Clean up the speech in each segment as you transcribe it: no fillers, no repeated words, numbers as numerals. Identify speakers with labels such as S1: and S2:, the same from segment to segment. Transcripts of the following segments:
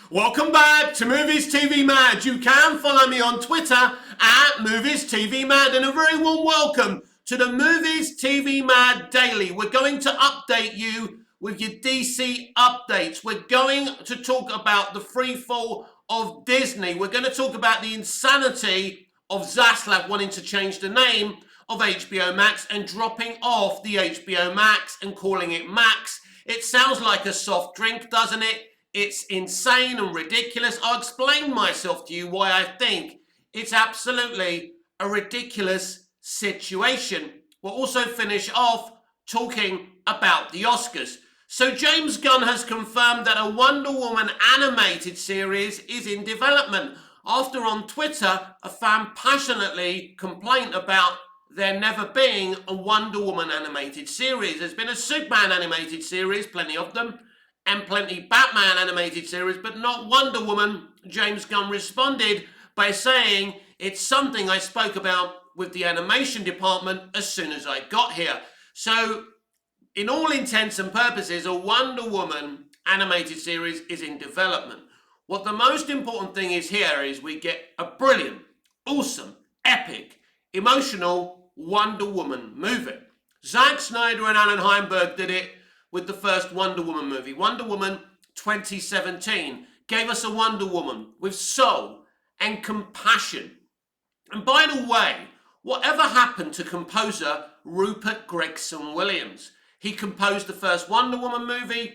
S1: Welcome back to Movies TV Mad. You can follow me on Twitter at Movies TV Mad, and a very warm welcome to the Movies TV Mad Daily. We're going to update you with your DC updates. We're going to talk about the free fall of Disney. We're going to talk about the insanity of Zaslav wanting to change the name of HBO Max and dropping off the HBO Max and calling it Max. It sounds like a soft drink, doesn't it? It's insane and ridiculous. I'll explain myself to you why I think it's absolutely a ridiculous situation. We'll also finish off talking about the Oscars. So James Gunn has confirmed that a Wonder Woman animated series is in development after on Twitter a fan passionately complained about there never being a Wonder Woman animated series. There's been a Superman animated series, plenty of them, and plenty Batman animated series, but not Wonder Woman. James Gunn responded by saying, it's something I spoke about with the animation department as soon as I got here. So, in all intents and purposes, a Wonder Woman animated series is in development. What the most important thing is here is we get a brilliant, awesome, epic, emotional Wonder Woman movie. Zack Snyder and Alan Heinberg did it with the first Wonder Woman movie. Wonder Woman 2017 gave us a Wonder Woman with soul and compassion. And by the way, whatever happened to composer Rupert Gregson Williams? He composed the first Wonder Woman movie,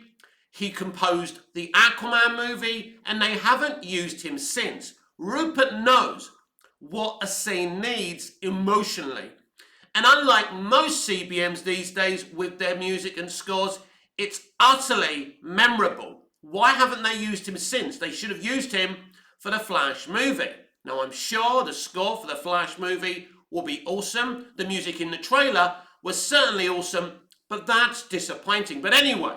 S1: he composed the Aquaman movie, and they haven't used him since. Rupert knows what a scene needs emotionally. And unlike most CBMs these days with their music and scores, it's utterly memorable. Why haven't they used him since? They should have used him for the Flash movie. Now, I'm sure the score for the Flash movie will be awesome. The music in the trailer was certainly awesome, but that's disappointing. But anyway,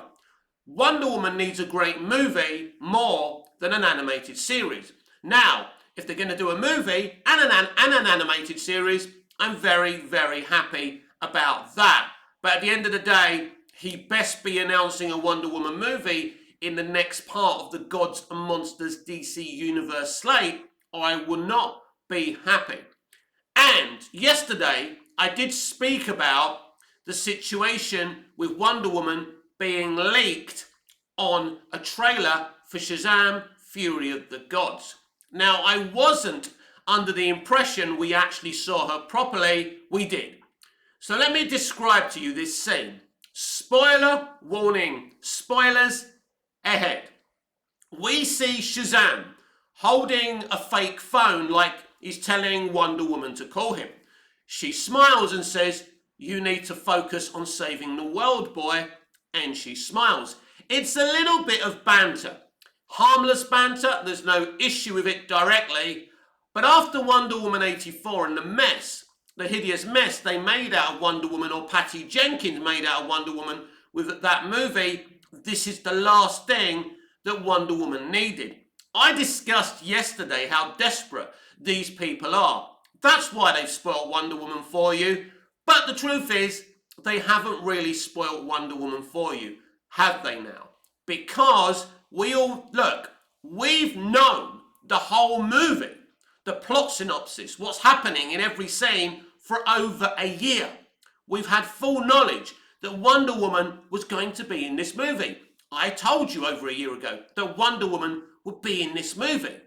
S1: Wonder Woman needs a great movie more than an animated series. Now, if they're going to do a movie and an animated series, I'm very, very happy about that. But at the end of the day, he best be announcing a Wonder Woman movie in the next part of the Gods and Monsters DC Universe slate, or I will not be happy. And yesterday, I did speak about the situation with Wonder Woman being leaked on a trailer for Shazam! Fury of the Gods. Now, I wasn't under the impression we actually saw her properly. We did. So let me describe to you this scene. Spoiler warning. Spoilers ahead. We see Shazam holding a fake phone like he's telling Wonder Woman to call him. She smiles and says, "You need to focus on saving the world, boy." And she smiles. It's a little bit of banter. Harmless banter. There's no issue with it directly. But after Wonder Woman 84 and the mess, the hideous mess they made out of Wonder Woman, or Patty Jenkins made out of Wonder Woman with that movie, this is the last thing that Wonder Woman needed. I discussed yesterday how desperate these people are. That's why they've spoiled Wonder Woman for you. But the truth is, they haven't really spoiled Wonder Woman for you, have they now? Because we've known the whole movie, the plot synopsis, what's happening in every scene for over a year. We've had full knowledge that Wonder Woman was going to be in this movie. I told you over a year ago that Wonder Woman would be in this movie.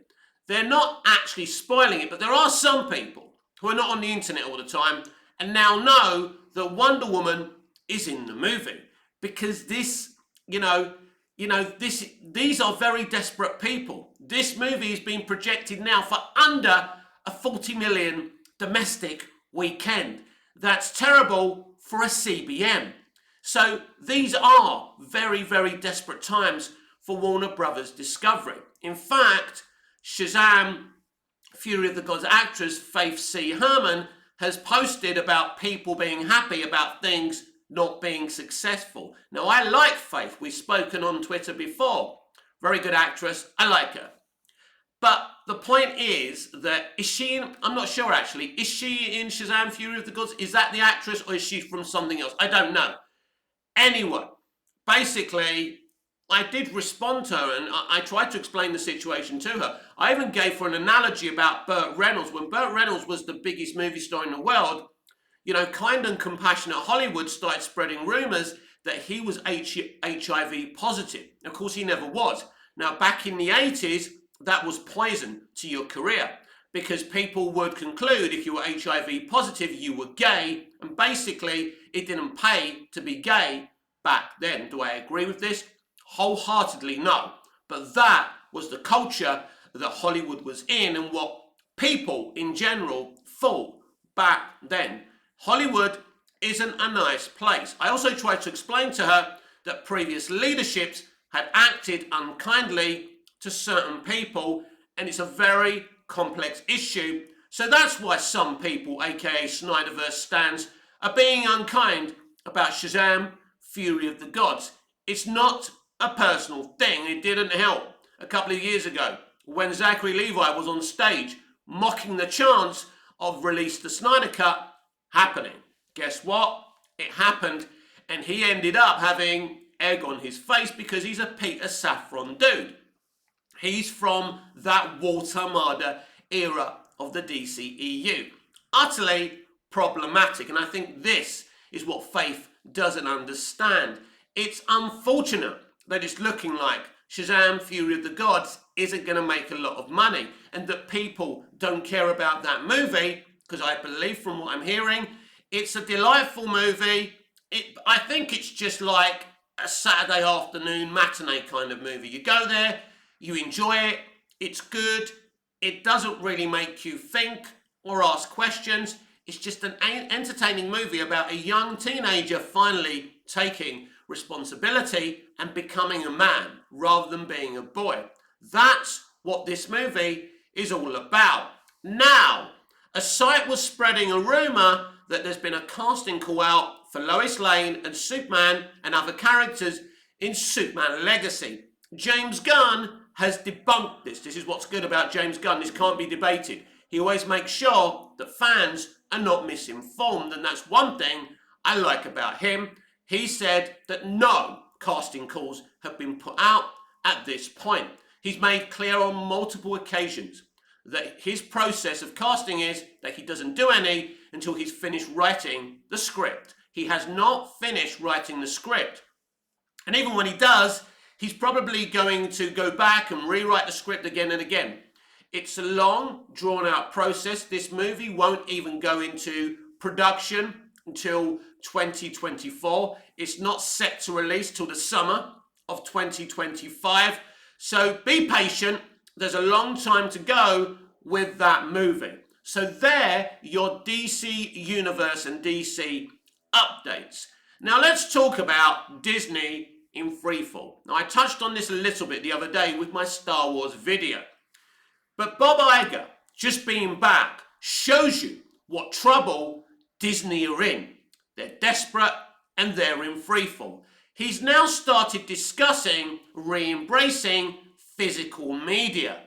S1: They're not actually spoiling it, but there are some people who are not on the internet all the time and now know that Wonder Woman is in the movie. Because these are very desperate people. This movie is being projected now for under a 40 million domestic weekend. That's terrible for a CBM. So these are very, very desperate times for Warner Brothers Discovery. In fact, Shazam! Fury of the Gods actress Faith C. Herman has posted about people being happy about things not being successful. Now, I like Faith. We've spoken on Twitter before. Very good actress. I like her. But the point is that, I'm not sure actually, is she in Shazam! Fury of the Gods? Is that the actress or is she from something else? I don't know. Anyway, basically, I did respond to her, and I tried to explain the situation to her. I even gave her an analogy about Burt Reynolds. When Burt Reynolds was the biggest movie star in the world, you know, Kind and Compassionate Hollywood started spreading rumors that he was HIV positive. Of course, he never was. Now, back in the 80s, that was poison to your career, because people would conclude if you were HIV positive, you were gay, and basically it didn't pay to be gay back then. Do I agree with this? Wholeheartedly no. But that was the culture that Hollywood was in and what people in general thought back then. Hollywood isn't a nice place. I also tried to explain to her that previous leaderships had acted unkindly to certain people, and it's a very complex issue. So that's why some people, aka Snyderverse stans, are being unkind about Shazam! Fury of the Gods. It's not a personal thing. It didn't help a couple of years ago when Zachary Levi was on stage mocking the chance of release the Snyder Cut happening. Guess what? It happened, and he ended up having egg on his face because he's a Peter Safran dude. He's from that Walter Marder era of the DCEU. Utterly problematic, and I think this is what Faith doesn't understand. It's unfortunate that it's looking like Shazam! Fury of the Gods isn't going to make a lot of money, and that people don't care about that movie, because I believe from what I'm hearing, it's a delightful movie. I think it's just like a Saturday afternoon matinee kind of movie. You go there, you enjoy it, it's good, it doesn't really make you think or ask questions. It's just an entertaining movie about a young teenager finally taking responsibility and becoming a man rather than being a boy. That's what this movie is all about. Now, a site was spreading a rumour that there's been a casting call out for Lois Lane and Superman and other characters in Superman Legacy. James Gunn has debunked this. This is what's good about James Gunn. This can't be debated. He always makes sure that fans are not misinformed, and that's one thing I like about him. He said that no casting calls have been put out at this point. He's made clear on multiple occasions that his process of casting is that he doesn't do any until he's finished writing the script. He has not finished writing the script. And even when he does, he's probably going to go back and rewrite the script again and again. It's a long, drawn-out process. This movie won't even go into production until 2024. It's not set to release till the summer of 2025. So be patient. There's a long time to go with that movie. So there, your DC Universe and DC updates. Now let's talk about Disney in freefall. Now I touched on this a little bit the other day with my Star Wars video. But Bob Iger just being back shows you what trouble Disney are in. They're desperate and they're in freefall. He's now started discussing re-embracing physical media.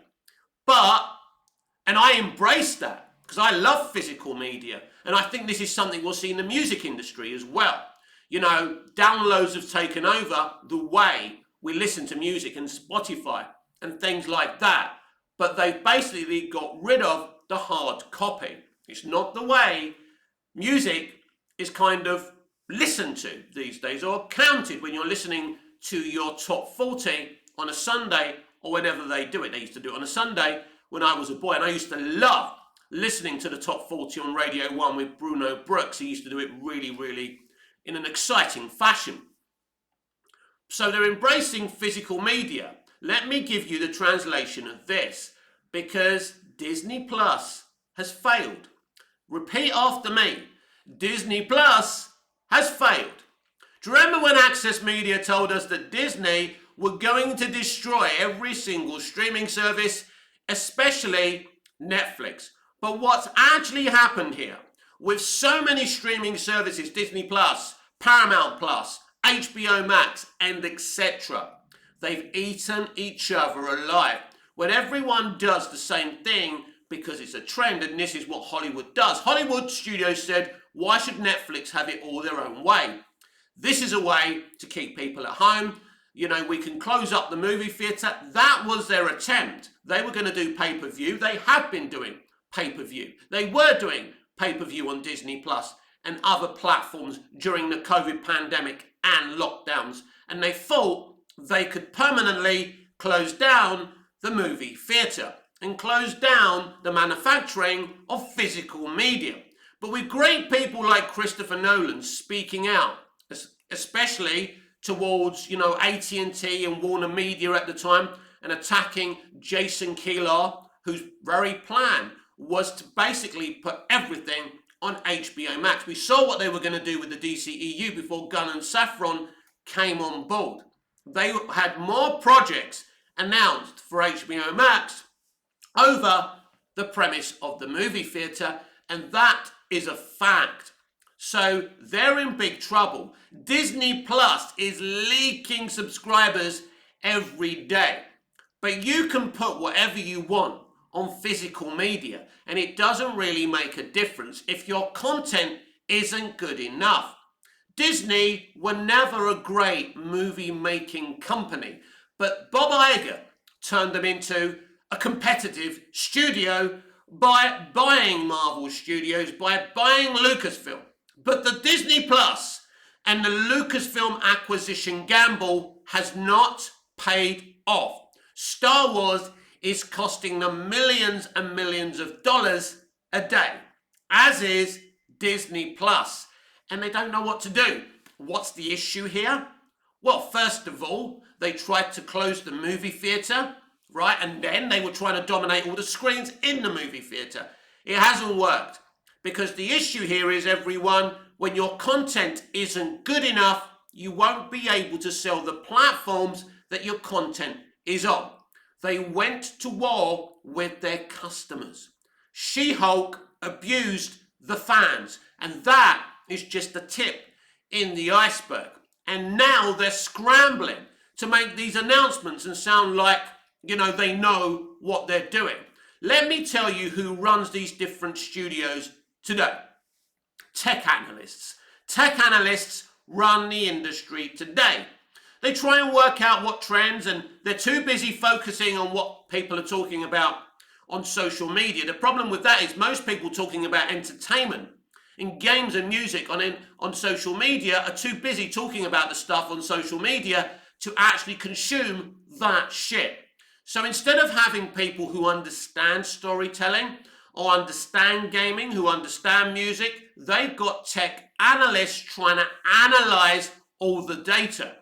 S1: And I embrace that because I love physical media. And I think this is something we'll see in the music industry as well. You know, downloads have taken over the way we listen to music and Spotify and things like that. But they've basically got rid of the hard copy. It's not the way music is kind of listened to these days or counted when you're listening to your top 40 on a Sunday or whenever they do it. They used to do it on a Sunday when I was a boy, and I used to love listening to the top 40 on Radio 1 with Bruno Brooks. He used to do it really, really in an exciting fashion. So they're embracing physical media. Let me give you the translation of this, because Disney Plus has failed. Repeat after me. Disney Plus has failed. Do you remember when Access Media told us that Disney were going to destroy every single streaming service, especially Netflix? But what's actually happened here, with so many streaming services, Disney Plus, Paramount Plus, HBO Max, and etc., they've eaten each other alive. When everyone does the same thing because it's a trend, and this is what Hollywood does. Hollywood studios said, why should Netflix have it all their own way? This is a way to keep people at home. we can close up the movie theatre. That was their attempt. They were going to do pay-per-view. They have been doing pay-per-view. They were doing pay-per-view on Disney Plus and other platforms during the COVID pandemic and lockdowns. And they thought they could permanently close down the movie theatre and close down the manufacturing of physical media. But with great people like Christopher Nolan speaking out, especially towards, AT&T and Warner Media at the time, and attacking Jason Kilar, whose very plan was to basically put everything on HBO Max. We saw what they were going to do with the DCEU before Gunn and Safran came on board. They had more projects announced for HBO Max over the premise of the movie theatre, and that is a fact. So they're in big trouble. Disney Plus is leaking subscribers every day. But you can put whatever you want on physical media, and it doesn't really make a difference if your content isn't good enough. Disney were never a great movie-making company, but Bob Iger turned them into a competitive studio by buying Marvel Studios, by buying Lucasfilm. But the Disney Plus and the Lucasfilm acquisition gamble has not paid off. Star Wars is costing them millions and millions of dollars a day, as is Disney Plus. And they don't know what to do. What's the issue here? Well, first of all, they tried to close the movie theatre, right? And then they were trying to dominate all the screens in the movie theatre. It hasn't worked. Because the issue here is, everyone, when your content isn't good enough, you won't be able to sell the platforms that your content is on. They went to war with their customers. She-Hulk abused the fans, and that is just the tip in the iceberg. And now they're scrambling to make these announcements and sound like, they know what they're doing. Let me tell you who runs these different studios today. Tech analysts. Tech analysts run the industry today. They try and work out what trends, and they're too busy focusing on what people are talking about on social media. The problem with that is most people talking about entertainment in games and music on social media are too busy talking about the stuff on social media to actually consume that shit. So instead of having people who understand storytelling or understand gaming, who understand music, they've got tech analysts trying to analyze all the data.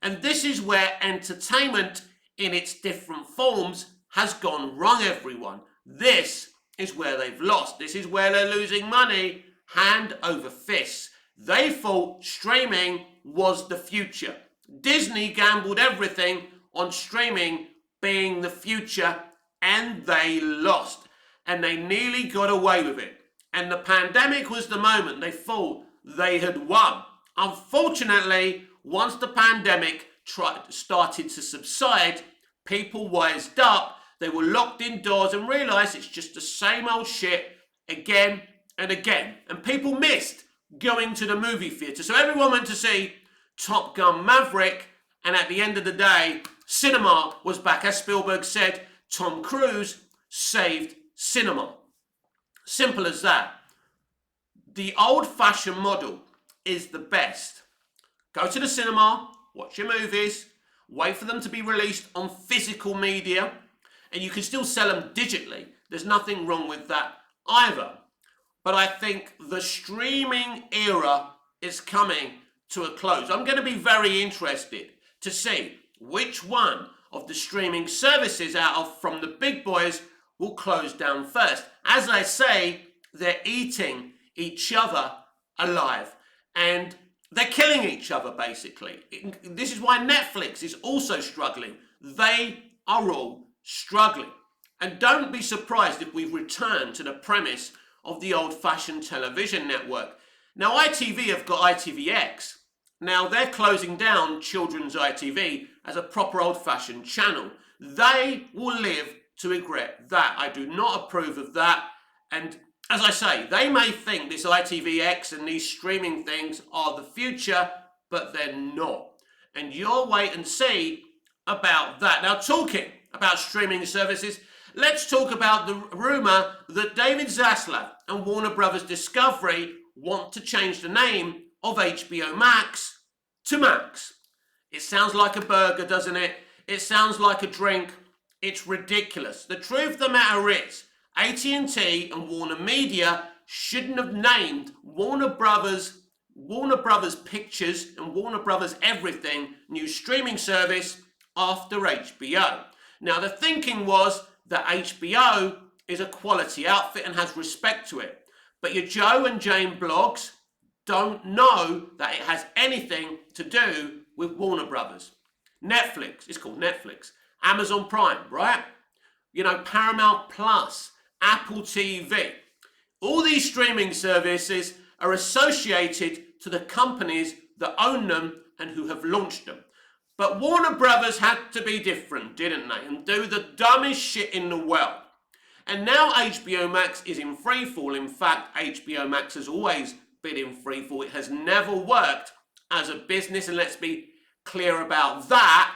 S1: And this is where entertainment in its different forms has gone wrong, everyone. This is where they've lost. This is where they're losing money hand over fist. They thought streaming was the future. Disney gambled everything on streaming being the future, and they lost. And they nearly got away with it. And the pandemic was the moment they thought they had won. Unfortunately, once the pandemic started to subside, people wised up. They were locked indoors and realised it's just the same old shit again and again. And people missed going to the movie theatre. So everyone went to see Top Gun Maverick, and at the end of the day, cinema was back. As Spielberg said, Tom Cruise saved cinema. Simple as that. The old-fashioned model is the best. Go to the cinema, watch your movies, wait for them to be released on physical media, and you can still sell them digitally. There's nothing wrong with that either. But I think the streaming era is coming to a close. I'm going to be very interested to see which one of the streaming services from the big boys will close down first. As I say, they're eating each other alive. And they're killing each other, basically. This is why Netflix is also struggling. They are all struggling. And don't be surprised if we return to the premise of the old-fashioned television network. Now, ITV have got ITVX. Now, they're closing down children's ITV as a proper old-fashioned channel. They will live to regret that. I do not approve of that. And as I say, they may think this ITVX and these streaming things are the future, but they're not. And you'll wait and see about that. Now, talking about streaming services, let's talk about the rumour that David Zaslav and Warner Brothers Discovery want to change the name of HBO Max to Max. It sounds like a burger, doesn't it? It sounds like a drink. It's ridiculous. The truth of the matter is, AT&T and Warner Media shouldn't have named Warner Brothers Pictures and Warner Brothers Everything new streaming service after HBO. Now, the thinking was that HBO is a quality outfit and has respect to it. But your Joe and Jane blogs don't know that it has anything to do with Warner Brothers. Netflix, it's called Netflix. Amazon Prime, right? You know, Paramount Plus, Apple TV. All these streaming services are associated to the companies that own them and who have launched them. But Warner Brothers had to be different, didn't they? And do the dumbest shit in the world. And now HBO Max is in freefall. In fact, HBO Max has always been in freefall. It has never worked as a business, and let's be clear about that.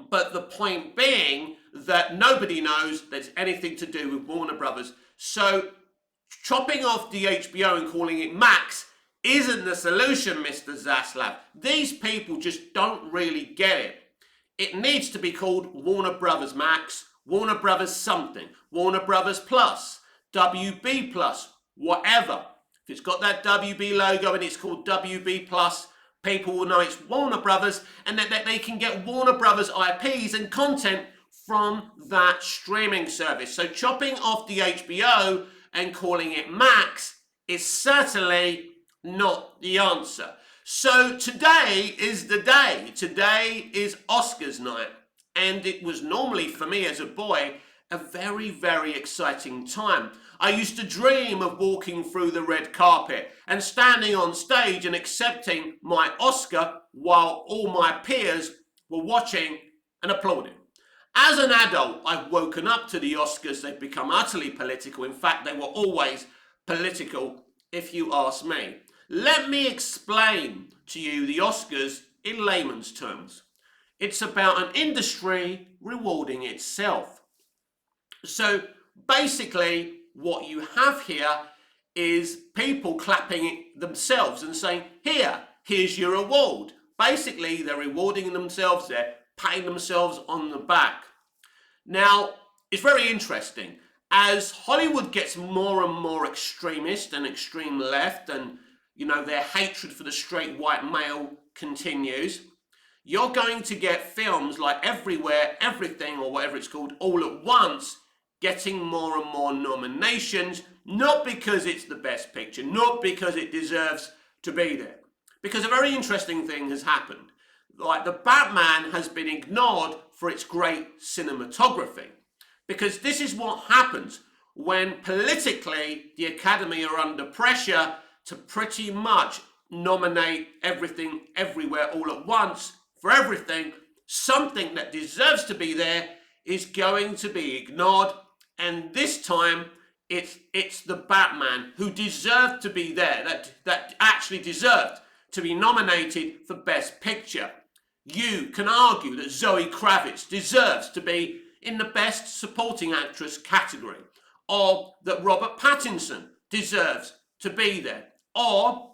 S1: But the point being that nobody knows there's anything to do with Warner Brothers. So chopping off the HBO and calling it Max isn't the solution, Mr. Zaslav. These people just don't really get it. It needs to be called Warner Brothers Max, Warner Brothers something, Warner Brothers Plus, WB Plus, whatever. If it's got that WB logo and it's called WB Plus, people will know it's Warner Brothers, and that they can get Warner Brothers IPs and content from that streaming service. So chopping off the HBO and calling it Max is certainly not the answer. So today is the day. Today is Oscars night. And it was normally, for me as a boy, a very, very exciting time. I used to dream of walking through the red carpet and standing on stage and accepting my Oscar while all my peers were watching and applauding. As an adult, I've woken up to the Oscars. They've become utterly political. In fact, they were always political, if you ask me. Let me explain to you the Oscars in layman's terms. It's about an industry rewarding itself. So basically, what you have here is people clapping themselves and saying, here's your award. Basically, they're rewarding themselves, they're patting themselves on the back. Now, it's very interesting. As Hollywood gets more and more extremist and extreme left, and you know, their hatred for the straight white male continues, you're going to get films like Everywhere, Everything, or whatever it's called, All at Once, getting more and more nominations, not because it's the best picture, not because it deserves to be there. Because a very interesting thing has happened. Like the Batman has been ignored for its great cinematography. Because this is what happens when politically the Academy are under pressure to pretty much nominate Everything, Everywhere, All at Once for everything. Something that deserves to be there is going to be ignored. And this time, it's the Batman who deserved to be there, that actually deserved to be nominated for Best Picture. You can argue that Zoe Kravitz deserves to be in the Best Supporting Actress category, or that Robert Pattinson deserves to be there, or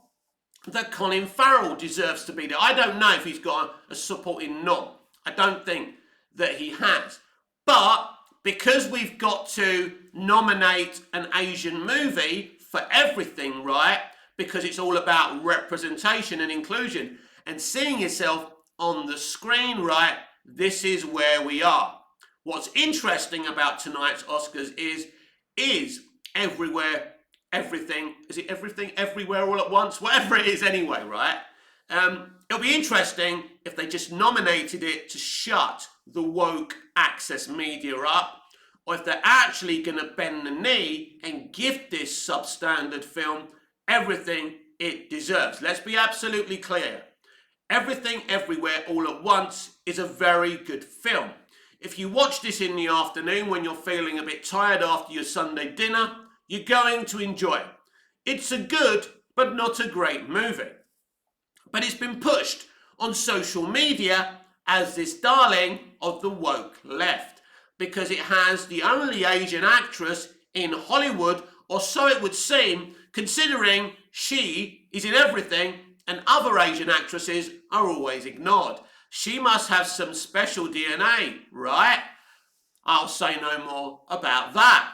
S1: that Colin Farrell deserves to be there. I don't know if he's got a supporting nom. I don't think that he has. But because we've got to nominate an Asian movie for everything, right? Because it's all about representation and inclusion and seeing yourself on the screen, right? This is where we are. What's interesting about tonight's Oscars is Everywhere, Everything. Is it Everything, Everywhere, All at Once? Whatever it is anyway, right? It'll be interesting if they just nominated it to shut the woke access media up, or if they're actually going to bend the knee and give this substandard film everything it deserves. Let's be absolutely clear. Everything, Everywhere, All at Once is a very good film. If you watch this in the afternoon when you're feeling a bit tired after your Sunday dinner, you're going to enjoy it. It's a good but not a great movie. But it's been pushed on social media as this darling of the woke left, because it has the only Asian actress in Hollywood, or so it would seem, considering she is in everything and other Asian actresses are always ignored. She must have some special DNA, right? I'll say no more about that.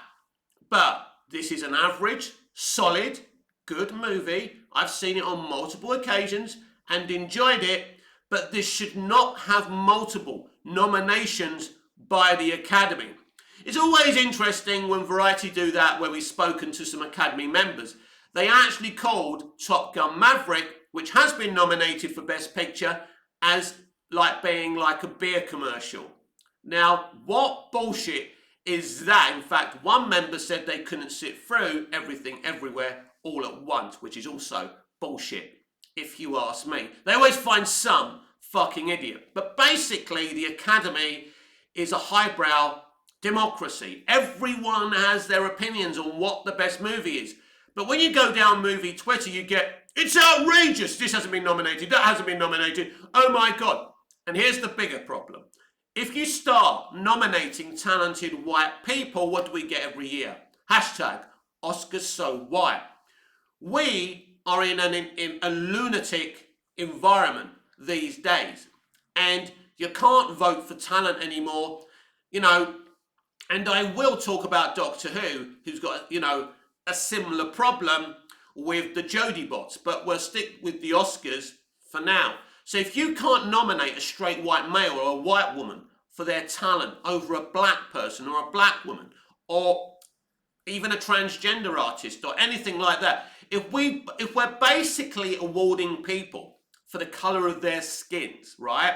S1: But this is an average, solid, good movie. I've seen it on multiple occasions and enjoyed it, but this should not have multiple nominations by the Academy. It's always interesting when Variety do that, where we've spoken to some Academy members. They actually called Top Gun Maverick, which has been nominated for Best Picture, as like being like a beer commercial. Now, what bullshit is that? In fact, one member said they couldn't sit through Everything Everywhere All at Once, which is also bullshit, if you ask me. They always find some fucking idiot. But basically, the Academy is a highbrow democracy. Everyone has their opinions on what the best movie is. But when you go down movie Twitter, you get, it's outrageous, this hasn't been nominated, that hasn't been nominated, oh my God. And here's the bigger problem. If you start nominating talented white people, what do we get every year? Hashtag Oscars so white. We are in a lunatic environment these days, and you can't vote for talent anymore, you know. And I will talk about Doctor Who, who's got, you know, a similar problem with the Jodie bots, but we'll stick with the Oscars for now. So if you can't nominate a straight white male or a white woman for their talent over a black person or a black woman, or even a transgender artist or anything like that, if we're basically awarding people for the colour of their skins, right,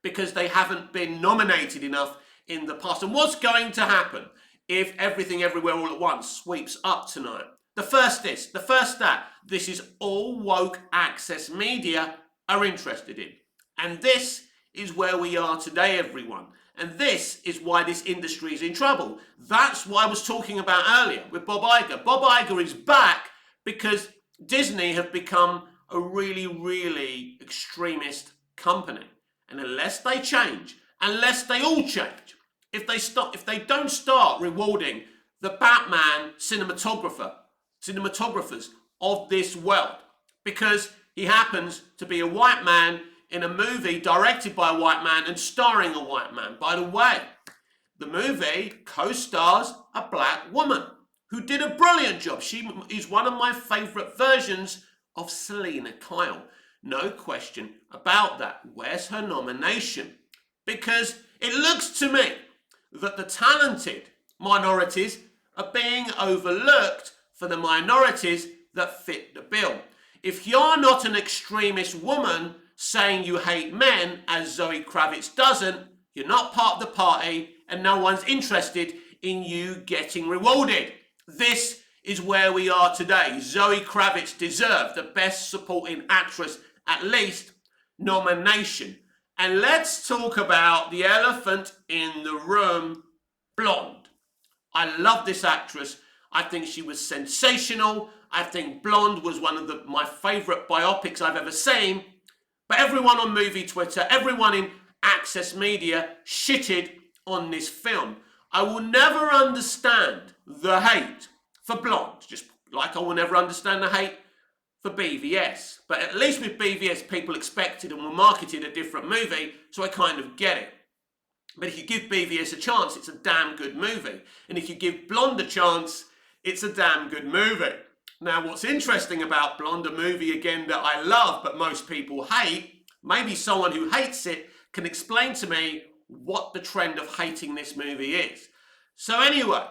S1: because they haven't been nominated enough in the past. And what's going to happen if Everything Everywhere All at Once sweeps up tonight? The first that this is all woke access media are interested in. And this is where we are today, everyone. And this is why this industry is in trouble. That's what I was talking about earlier with Bob Iger. Bob Iger is back because Disney have become a really, really extremist company. And unless they change, unless they all change, if they don't start rewarding the Batman cinematographers of this world, because he happens to be a white man in a movie directed by a white man and starring a white man. By the way, the movie co-stars a black woman who did a brilliant job. She is one of my favourite versions of Selena Kyle. No question about that. Where's her nomination? Because it looks to me that the talented minorities are being overlooked for the minorities that fit the bill. If you're not an extremist woman saying you hate men, as Zoe Kravitz doesn't, you're not part of the party and no one's interested in you getting rewarded. This is where we are today. Zoe Kravitz deserved the Best Supporting Actress, at least, nomination. And let's talk about the elephant in the room, Blonde. I love this actress. I think she was sensational. I think Blonde was one of my favourite biopics I've ever seen. But everyone on movie Twitter, everyone in access media shitted on this film. I will never understand the hate for Blonde, just like I will never understand the hate for BVS. But at least with BVS, people expected and were marketed a different movie, so I kind of get it. But if you give BVS a chance, it's a damn good movie. And if you give Blonde a chance, it's a damn good movie. Now, what's interesting about Blonde, a movie again that I love but most people hate, maybe someone who hates it can explain to me what the trend of hating this movie is. So anyway,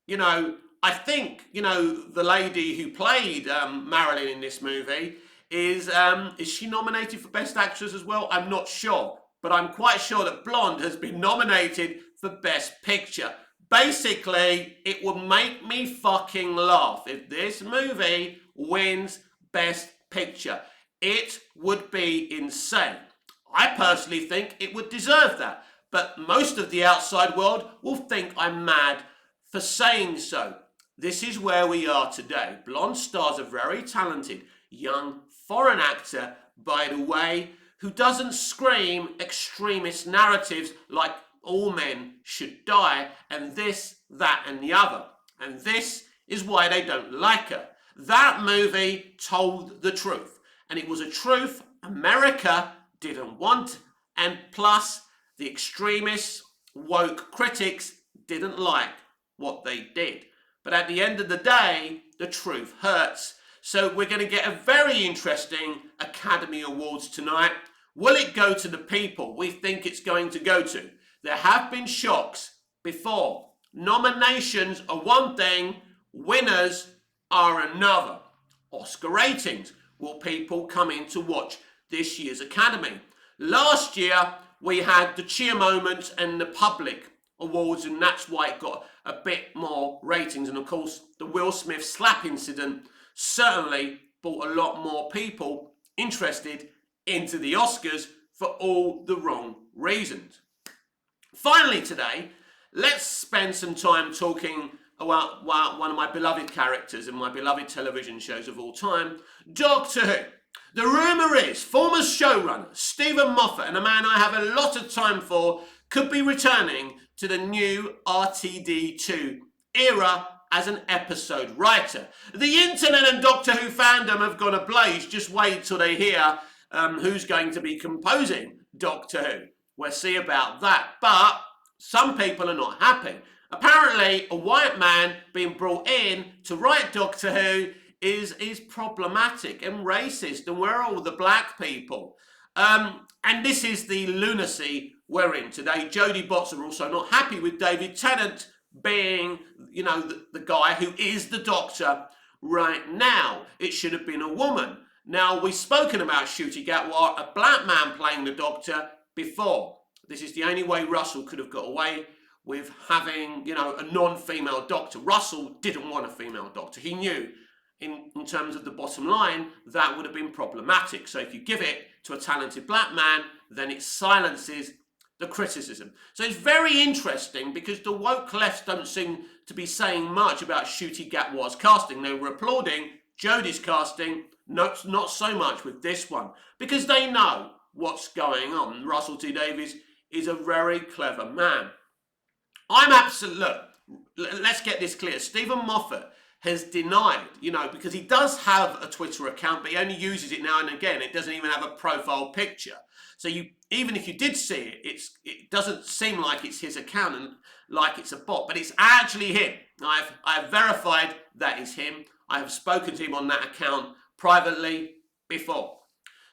S1: you know, I think, you know, the lady who played Marilyn in this movie is she nominated for Best Actress as well? I'm not sure, but I'm quite sure that Blonde has been nominated for Best Picture. Basically, it would make me fucking laugh if this movie wins Best Picture. It would be insane. I personally think it would deserve that, but most of the outside world will think I'm mad for saying so. This is where we are today. Blonde stars a very talented young foreign actor, by the way, who doesn't scream extremist narratives like all men should die and this, that and the other. And this is why they don't like her. That movie told the truth, and it was a truth America didn't want, and plus the extremists, woke critics didn't like what they did. But at the end of the day, the truth hurts. So we're going to get a very interesting Academy Awards tonight. Will it go to the people we think it's going to go to? There have been shocks before. Nominations are one thing, winners are another. Oscar ratings. Will people come in to watch this year's Academy? Last year, we had the cheer moments and the public awards, and that's why it got a bit more ratings. And of course, the Will Smith slap incident certainly brought a lot more people interested into the Oscars for all the wrong reasons. Finally today, let's spend some time talking about one of my beloved characters in my beloved television shows of all time, Doctor Who. The rumour is former showrunner Stephen Moffat, and a man I have a lot of time for, could be returning to the new RTD2 era as an episode writer. The internet and Doctor Who fandom have gone ablaze. Just wait till they hear who's going to be composing Doctor Who. We'll see about that. But some people are not happy. Apparently, a white man being brought in to write Doctor Who is problematic and racist, and we're all the black people. And this is the lunacy we're in today. Jodie Botson are also not happy with David Tennant being, the guy who is the Doctor right now. It should have been a woman. Now, we've spoken about Ncuti Gatwa, a black man playing the Doctor, before. This is the only way Russell could have got away with having, a non-female Doctor. Russell didn't want a female Doctor. He knew, in terms of the bottom line, that would have been problematic. So if you give it to a talented black man, then it silences the criticism. So it's very interesting because the woke left don't seem to be saying much about Ncuti Gatwa's casting. They were applauding Jodie's casting, not so much with this one, because they know what's going on. Russell T Davies is a very clever man. Let's get this clear. Stephen Moffat has denied, because he does have a Twitter account, but he only uses it now and again. It doesn't even have a profile picture. So even if you did see it, it doesn't seem like it's his account and like it's a bot, but it's actually him. I've verified that is him. I have spoken to him on that account privately before.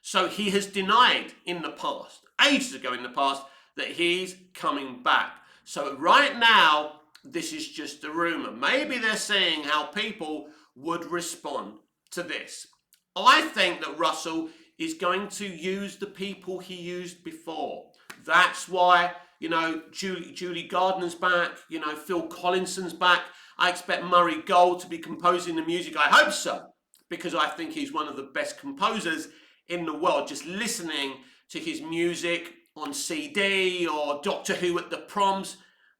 S1: So he has denied in the past, ages ago in the past, that he's coming back. So right now, this is just a rumour. Maybe they're seeing how people would respond to this. I think that Russell is going to use the people he used before. That's why, Julie Gardner's back, Phil Collinson's back. I expect Murray Gold to be composing the music. I hope so, because I think he's one of the best composers in the world. Just listening to his music on CD or Doctor Who at the proms,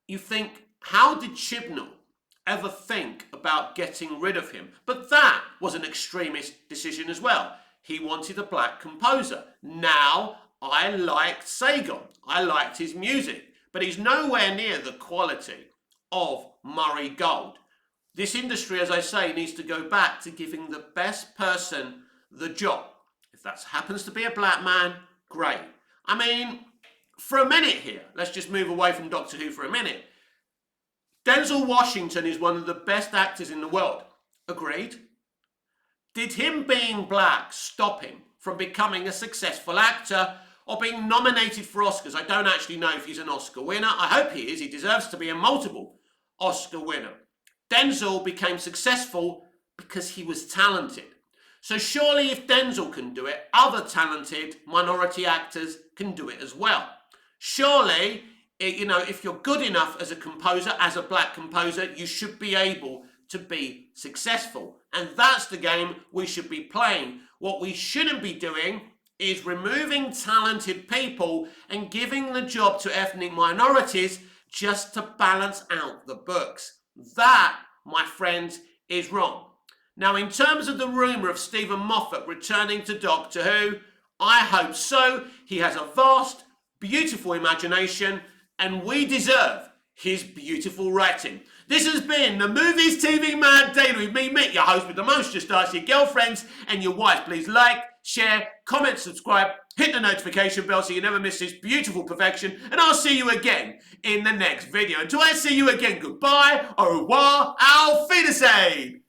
S1: you think, how did Chibnall ever think about getting rid of him? But that was an extremist decision as well. He wanted a black composer. Now, I liked Sagon. I liked his music. But he's nowhere near the quality of Murray Gold. This industry, as I say, needs to go back to giving the best person the job. If that happens to be a black man, great. For a minute here, let's just move away from Doctor Who for a minute. Denzel Washington is one of the best actors in the world. Agreed? Did him being black stop him from becoming a successful actor or being nominated for Oscars? I don't actually know if he's an Oscar winner. I hope he is. He deserves to be a multiple Oscar winner. Denzel became successful because he was talented. So surely if Denzel can do it, other talented minority actors can do it as well. Surely, if you're good enough as a composer, as a black composer, you should be able to be successful. And that's the game we should be playing. What we shouldn't be doing is removing talented people and giving the job to ethnic minorities just to balance out the books. That, my friends, is wrong. Now, in terms of the rumour of Stephen Moffat returning to Doctor Who, I hope so. He has a vast, beautiful imagination, and we deserve his beautiful writing. This has been the Movies TV Mad Daily with me, Mick, your host with the most. Just ask your girlfriends and your wives. Please like, share, comment, subscribe, hit the notification bell so you never miss this beautiful perfection. And I'll see you again in the next video. Until I see you again, goodbye, au revoir, auf Wiedersehen.